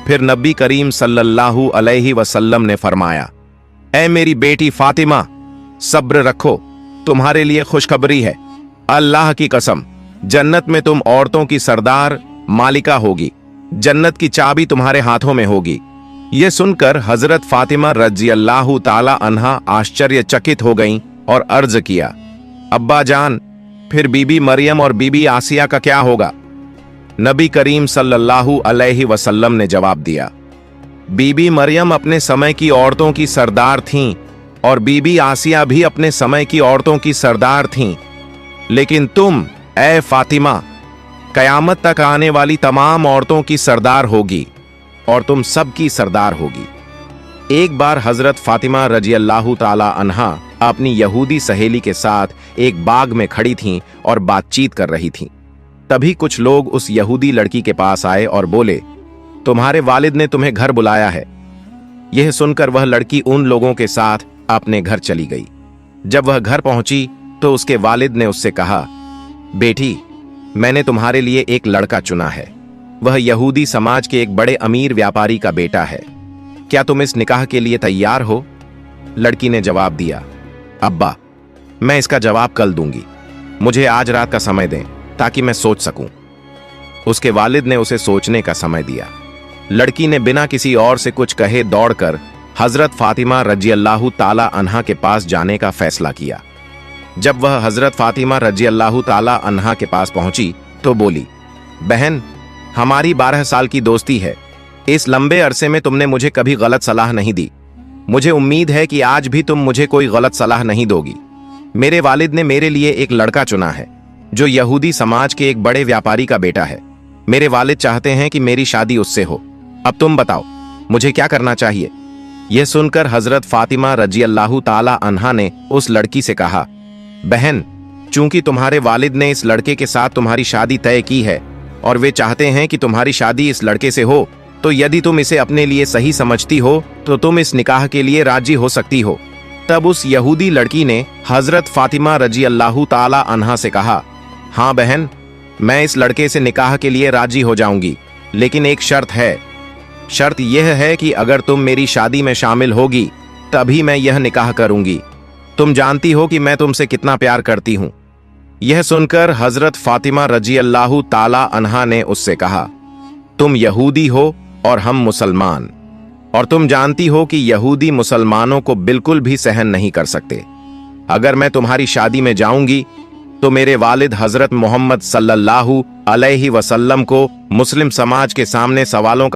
फिर नबी करीम सल्लल्लाहु अलैहि वसल्लम ने फरमाया, ऐ मेरी बेटी फातिमा, सब्र रखो, तुम्हारे लिए खुशखबरी है। अल्लाह की कसम, जन्नत में तुम औरतों की सरदार मालिका होगी, जन्नत की चाबी तुम्हारे हाथों में होगी। यह सुनकर हजरत फातिमा रज़ियल्लाहु ताला अन्हा आश्चर्यचकित हो गईं और अर्ज किया, अब्बा जान, फिर बीबी मरियम और बीबी आसिया का क्या होगा? नबी करीम सल्लल्लाहु अलैहि वसल्लम ने जवाब दिया, बीबी मरियम अपने समय की औरतों की सरदार थीं और बीबी आसिया भी अपने समय की औरतों की सरदार थीं, लेकिन तुम, ए फातिमा, कयामत तक आने वाली तमाम औरतों की सरदार होगी और तुम सबकी सरदार होगी। एक बार हजरत फातिमा रज़ियल्लाहु ताला अन्हा अपनी यहूदी सहेली के साथ एक बाग में खड़ी थीं और बातचीत कर रही थीं। तभी कुछ लोग उस यहूदी लड़की के पास आए और बोले, तुम्हारे वालिद ने तुम्हें घर बुलाया है। यह सुनकर वह लड़की उन लोगों के साथ अपने घर चली गई। जब वह घर पहुंची तो उसके वालिद ने उससे कहा, बेटी, मैंने तुम्हारे लिए एक लड़का चुना है। वह यहूदी समाज के एक बड़े अमीर व्यापारी का बेटा है। क्या तुम इस निकाह के लिए तैयार हो? लड़की ने जवाब दिया, अब्बा, मैं इसका जवाब कल दूंगी, मुझे आज रात का समय दें ताकि मैं सोच सकूं। उसके वालिद ने उसे सोचने का समय दिया। लड़की ने बिना किसी और से कुछ कहे दौड़कर हजरत फातिमा रज़ियल्लाहु ताला अन्हा के पास जाने का फैसला किया। जब वह हजरत फातिमा रज़ियल्लाहु ताला अन्हा के पास पहुंची तो बोली, बहन, हमारी 12 साल की दोस्ती है। इस लंबे अरसे में तुमने मुझे कभी गलत सलाह नहीं दी। मुझे उम्मीद है कि आज भी तुम मुझे कोई गलत सलाह नहीं दोगी। मेरे वालिद ने मेरे लिए एक लड़का चुना है जो यहूदी समाज के एक बड़े व्यापारी का बेटा है। मेरे वालिद चाहते हैं कि मेरी शादी उससे हो। अब तुम बताओ, मुझे क्या करना चाहिए? यह सुनकर हजरत फातिमा रज़ियल्लाहु ताला अन्हा ने उस लड़की से कहा, बहन, चूंकि तुम्हारे वालिद ने इस लड़के के साथ तुम्हारी शादी तय की है और वे चाहते हैं कि तुम्हारी शादी इस लड़के से हो, तो यदि तुम इसे अपने लिए सही समझती हो तो तुम इस निकाह के लिए राजी हो सकती हो। तब उस यहूदी लड़की ने हजरत फातिमा रज़ियल्लाहु ताला अन्हा से कहा, हाँ बहन, मैं इस लड़के से निकाह के लिए राजी हो जाऊंगी, लेकिन एक शर्त है। शर्त यह है कि अगर तुम मेरी शादी में शामिल होगी तभी मैं यह निकाह करूंगी। तुम जानती हो कि मैं तुमसे कितना प्यार करती हूं। यह सुनकर हजरत फातिमा रज़ियल्लाहु ताला अन्हा ने उससे कहा, तुम यहूदी हो और हम मुसलमान, और तुम जानती हो कि यहूदी मुसलमानों को बिल्कुल भी सहन नहीं कर सकते। अगर मैं तुम्हारी शादी में जाऊंगी तो मेरे वालिद हजरत मोहम्मद सल्लल्लाहु अलैहि वसल्लम को मुस्लिम समाज के सामने सवालों